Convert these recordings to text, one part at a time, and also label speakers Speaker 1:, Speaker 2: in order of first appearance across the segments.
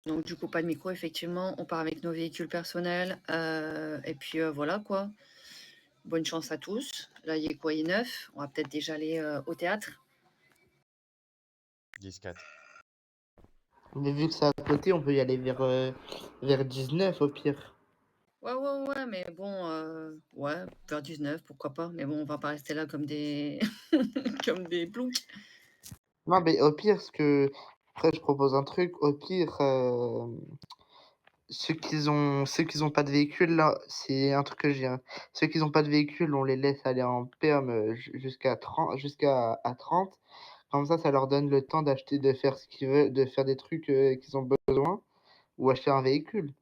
Speaker 1: Donc du coup, pas de micro, effectivement. On part avec nos véhicules personnels. Et puis voilà quoi. Bonne chance à tous. Là, il est quoi? Il est 9. On va peut-être déjà aller au théâtre.
Speaker 2: 10-4.
Speaker 3: Mais vu que c'est à côté, on peut y aller vers 19 au pire.
Speaker 1: Ouais, mais bon, ouais, vers 19, pourquoi pas. Mais bon, on va pas rester là comme des comme des ploucs.
Speaker 3: Non, mais au pire, après, je propose un truc. Au pire, ceux qui ont pas de véhicule, là, c'est un truc que j'ai. Ceux qui ont pas de véhicule, on les laisse aller en perm jusqu'à 30, à 30. Comme ça leur donne le temps d'acheter, de faire ce qu'ils veulent, de faire des trucs qu'ils ont besoin, ou acheter un véhicule.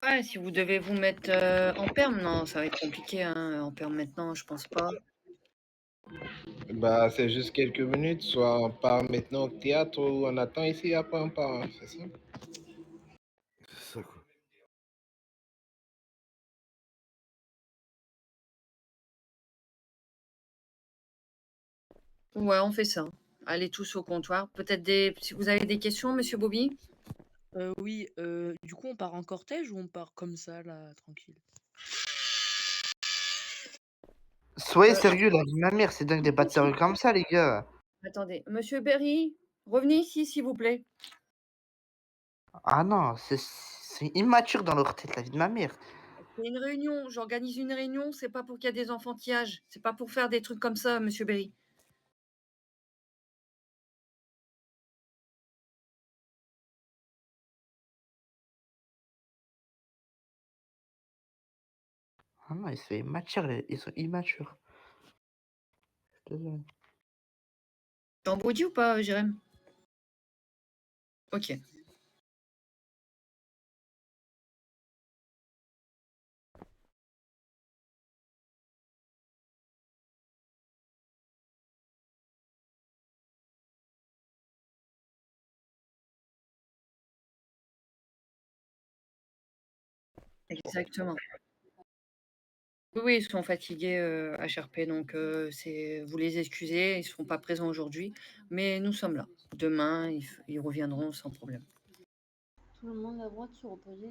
Speaker 1: Ouais, si vous devez vous mettre en perm, non, ça va être compliqué, hein, en perm maintenant, je pense pas.
Speaker 4: Bah, c'est juste quelques minutes, soit on part maintenant au théâtre ou on attend ici, après on part, hein, c'est ça?
Speaker 5: C'est ça, quoi.
Speaker 1: Ouais, on fait ça. Allez tous au comptoir. Peut-être si vous avez des questions, monsieur Bobby?
Speaker 6: Oui, du coup, on part en cortège ou on part comme ça, là, tranquille?
Speaker 3: Soyez sérieux, la vie de ma mère, c'est dingue des pas de sérieux comme ça, les gars.
Speaker 1: Attendez, monsieur Berry, revenez ici, s'il vous plaît.
Speaker 3: Ah non, c'est immature dans leur tête, la vie de ma mère.
Speaker 1: C'est une réunion, j'organise une réunion, c'est pas pour qu'il y ait des enfantillages. C'est pas pour faire des trucs comme ça, monsieur Berry.
Speaker 3: Ah non, ils sont immatures. Je suis désolé.
Speaker 1: T'es embrouillé ou pas, Jérém? Ok. Exactement. Oui, ils sont fatigués, HRP, donc vous les excusez, ils ne seront pas présents aujourd'hui, mais nous sommes là. Demain, ils reviendront sans problème.
Speaker 7: Tout le monde a le droit de se reposer.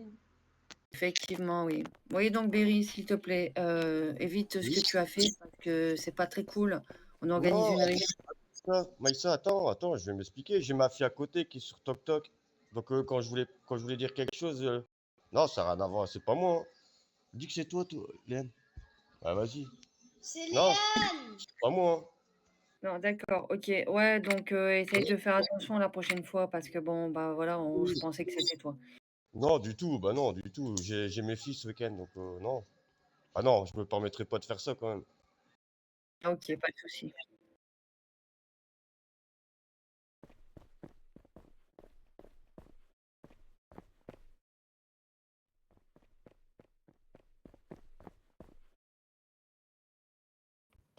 Speaker 1: Effectivement, oui. Oui, donc Berry, s'il te plaît, évite ce
Speaker 2: Oui.
Speaker 1: que tu as fait parce que c'est pas très cool. On organise
Speaker 2: Non,
Speaker 1: une réunion.
Speaker 2: Maïssa, attends, je vais m'expliquer. J'ai ma fille à côté qui est sur TokTok. Donc quand je voulais dire quelque chose, non, ça n'a rien à voir, c'est pas moi, hein. Dis que c'est toi, Léane. Ah, vas-y.
Speaker 7: C'est
Speaker 2: Non,
Speaker 7: Léane!
Speaker 2: c'est pas moi, hein.
Speaker 1: Non, d'accord, ok. Ouais, donc essaye de faire attention la prochaine fois parce que bon, bah voilà, je pensais que c'était toi.
Speaker 2: Non, du tout, bah non, du tout. J'ai mes filles ce week-end, donc non. Ah non, je me permettrai pas de faire ça quand même.
Speaker 1: Ok, pas de souci.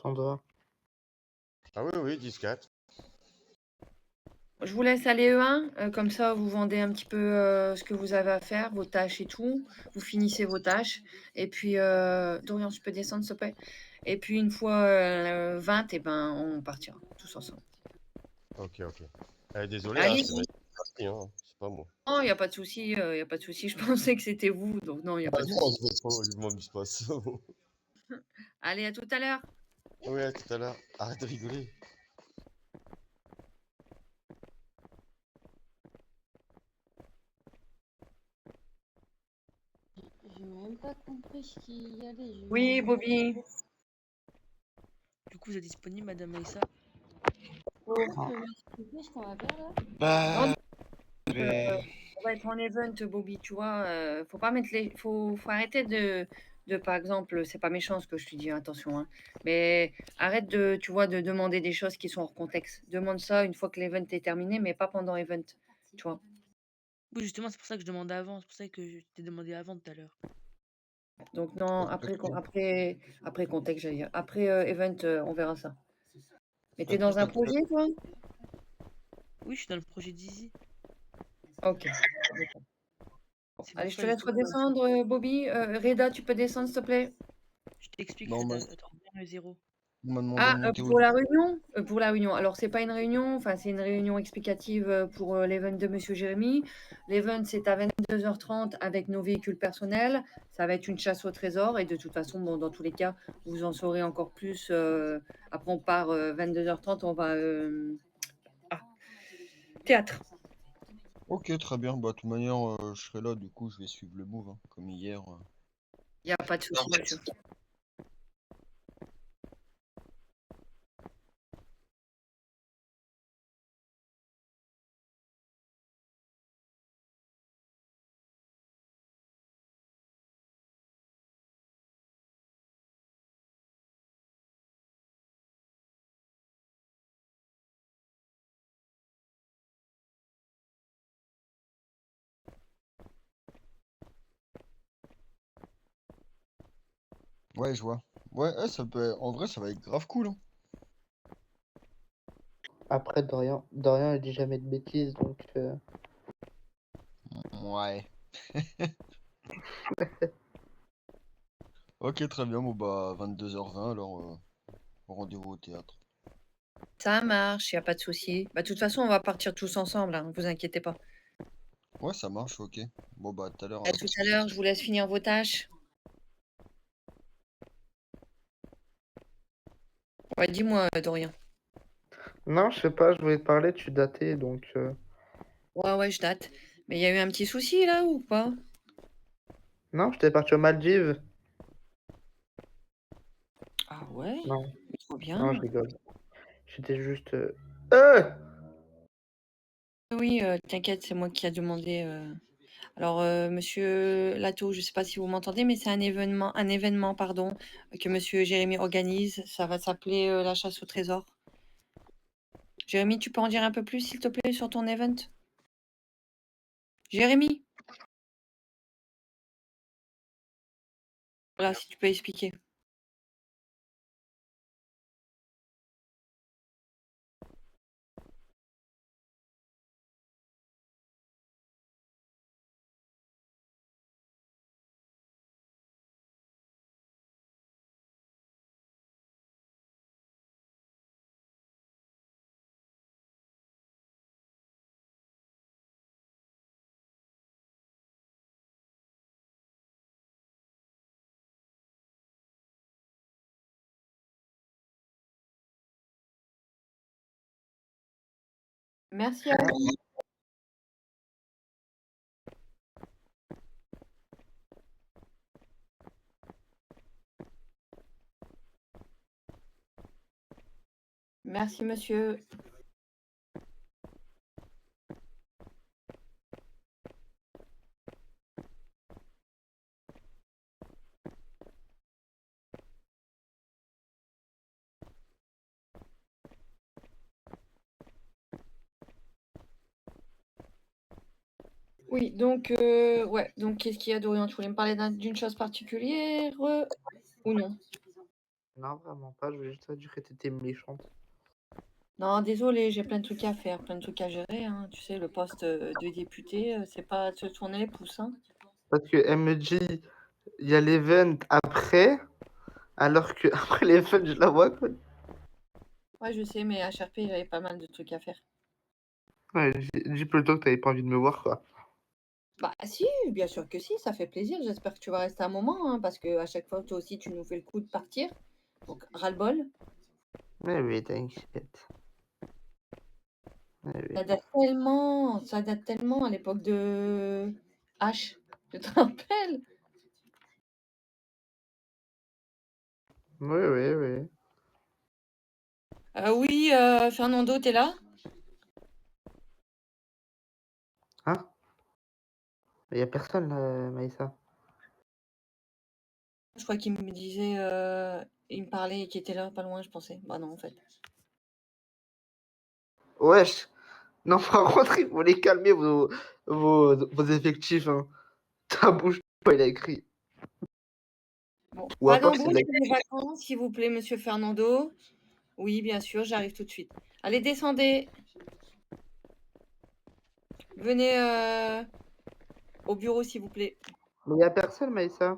Speaker 3: T'en dois.
Speaker 2: Ah oui, 10-4.
Speaker 1: Je vous laisse aller E1, comme ça vous vendez un petit peu ce que vous avez à faire, vos tâches et tout. Vous finissez vos tâches. Et puis, Dorian, tu peux descendre, s'il te plaît. Et puis, une fois 20, et ben, on partira tous ensemble.
Speaker 2: Ok. Désolé, hein,
Speaker 1: Allez,
Speaker 2: c'est Maïssa, hein, c'est pas moi.
Speaker 1: non, il n'y a pas de souci, il y a pas de souci. Je pensais que c'était vous, donc non, il n'y a
Speaker 2: Ah
Speaker 1: pas de
Speaker 2: non,
Speaker 1: souci.
Speaker 2: je m'amuse pas ça.
Speaker 1: Allez, à tout à l'heure.
Speaker 2: Oui, à tout à l'heure. Arrête de rigoler.
Speaker 7: J'ai même pas compris ce qu'il y allait.
Speaker 1: Oui, Bobby.
Speaker 6: Du coup, vous êtes disponible, madame Aïssa?
Speaker 7: Tu peux m'expliquer ce qu'on va faire là?
Speaker 4: Bah,
Speaker 1: On va être en event, Bobby, tu vois. Faut pas mettre faut arrêter par exemple, c'est pas méchant ce que je te dis, attention, hein, mais arrête tu vois, de demander des choses qui sont hors contexte. Demande ça une fois que l'event est terminé, mais pas pendant l'event, tu vois.
Speaker 6: Oui, justement, c'est pour ça que je demande avant. C'est pour ça que je t'ai demandé avant tout à l'heure.
Speaker 1: Donc non, après contexte, j'allais dire. Après event, on verra ça. Mais t'es dans un projet, toi?
Speaker 6: Oui, je suis dans le projet d'Easy.
Speaker 1: Ok.
Speaker 6: C'est
Speaker 1: Allez,
Speaker 6: pour
Speaker 1: je
Speaker 6: ça
Speaker 1: te
Speaker 6: que je
Speaker 1: laisse
Speaker 6: dis.
Speaker 1: redescendre, Bobby. Reda, tu peux descendre, s'il te plaît?
Speaker 6: Je t'explique,
Speaker 4: non,
Speaker 6: Reda.
Speaker 4: mais
Speaker 6: Attends, viens le 0.
Speaker 8: On m'a demandé
Speaker 1: Ah,
Speaker 8: de monter au
Speaker 1: pour la réunion? Pour la réunion. Alors, c'est pas une réunion, enfin, c'est une réunion explicative pour l'event de Monsieur Jérémy. L'event, c'est à 22h30 avec nos véhicules personnels. Ça va être une chasse au trésor et de toute façon, bon, dans tous les cas, vous en saurez encore plus. Après, on part 22h30, on va ah, théâtre.
Speaker 8: Ok, très bien. Bah, de toute manière, je serai là, du coup, je vais suivre le move, hein, comme hier.
Speaker 1: Il n'y a pas de souci, monsieur.
Speaker 8: Ouais, je vois. Ouais, ça peut... En vrai, ça va être grave cool, hein.
Speaker 3: Après, Dorian, il dit jamais de bêtises, donc...
Speaker 8: Ouais. Ok, très bien. Bon, bah, 22h20, alors, rendez-vous au théâtre.
Speaker 1: Ça marche, il n'y a pas de souci. Bah, de toute façon, on va partir tous ensemble, hein, vous inquiétez pas.
Speaker 8: Ouais, ça marche, ok. Bon, bah, à tout à l'heure,
Speaker 1: À
Speaker 8: alors.
Speaker 1: tout à l'heure, je vous laisse finir vos tâches. Ouais, dis-moi, Dorian.
Speaker 3: Non, je sais pas, je voulais te parler, tu datais, donc...
Speaker 1: Ouais, je date. Mais il y a eu un petit souci là ou pas?
Speaker 3: Non, j'étais parti aux Maldives.
Speaker 1: Ah ouais?
Speaker 3: Non,
Speaker 1: Trop
Speaker 3: non,
Speaker 1: bien.
Speaker 3: je rigole. J'étais juste...
Speaker 1: Oui, t'inquiète, c'est moi qui a demandé. Alors, monsieur Lato, je sais pas si vous m'entendez, mais c'est un événement, pardon, que monsieur Jérémy organise. Ça va s'appeler la chasse au trésor. Jérémy, tu peux en dire un peu plus, s'il te plaît, sur ton event? Jérémy? Voilà, si tu peux expliquer. Merci à vous. Merci, monsieur. Oui, donc, ouais, donc qu'est-ce qu'il y a, Dorian? Tu voulais me parler d'une chose particulière ou non?
Speaker 3: Non, vraiment pas, je voulais juste te dire que t'étais méchante.
Speaker 1: Non, désolé, j'ai plein de trucs à faire, plein de trucs à gérer, hein. Tu sais, le poste de député, c'est pas de se tourner les pouces, hein.
Speaker 3: Parce que elle me dit, il y a l'event après, alors que après l'event, je la vois, quoi.
Speaker 1: Ouais, je sais, mais HRP, il avait pas mal de trucs à faire.
Speaker 3: Ouais, dis plutôt que t'avais pas envie de me voir, quoi.
Speaker 1: Bah si, bien sûr que si, ça fait plaisir. J'espère que tu vas rester un moment, hein, parce que à chaque fois, toi aussi, tu nous fais le coup de partir. Donc, ras-le-bol.
Speaker 3: Mais oui, t'inquiète. Mais oui.
Speaker 1: Ça date tellement à l'époque de H. Tu te rappelles?
Speaker 3: Oui, oui, oui.
Speaker 1: Oui, Fernando, t'es là?
Speaker 3: Hein? Il y a personne, là, Maïssa.
Speaker 1: Je crois qu'il me disait, il me parlait et qu'il était là, pas loin, je pensais. Bah non, en fait.
Speaker 3: Wesh! Non, par contre, il faut les calmer, vos effectifs, hein. Ta bouche, il a écrit.
Speaker 1: Bon,
Speaker 3: Ou à
Speaker 1: pas
Speaker 3: part s'il
Speaker 1: d'embrouille
Speaker 3: a...
Speaker 1: pour les vacances, s'il vous plaît, monsieur Fernando. Oui, bien sûr, j'arrive tout de suite. Allez, descendez. Venez au bureau, s'il vous plaît.
Speaker 3: Mais il y a personne, Maïssa.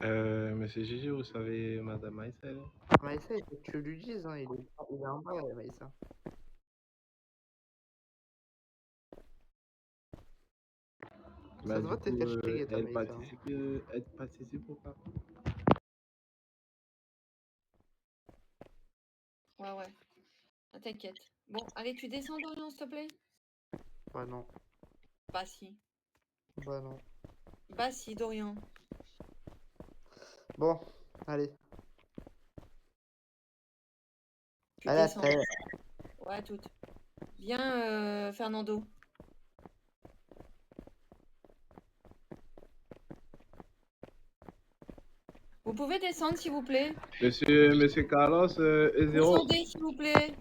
Speaker 4: Monsieur Gigi, vous savez Madame Maïssa, elle est?
Speaker 3: Maïssa, il faut que tu lui dises, hein, il est en bas, Maïssa.
Speaker 4: Bah,
Speaker 3: Ça se
Speaker 4: du
Speaker 3: voit, t'es
Speaker 4: coup,
Speaker 3: fatigué, ta
Speaker 4: elle
Speaker 3: Maïssa. Hein.
Speaker 4: participe, ou pas?
Speaker 1: Ouais, ouais. Ah, t'inquiète. Bon, allez, tu descends, Dorian, s'il te plaît?
Speaker 3: Bah non,
Speaker 1: Bah si.
Speaker 3: bah non.
Speaker 1: Bah si, Dorian.
Speaker 3: Bon, allez.
Speaker 1: Tu
Speaker 3: Allez, à
Speaker 1: descends.
Speaker 3: tout à l'heure.
Speaker 1: Ouais, toutes. Viens, Fernando. Vous pouvez descendre, s'il vous plaît?
Speaker 4: Monsieur Carlos, E0.
Speaker 1: Descendez, s'il vous plaît.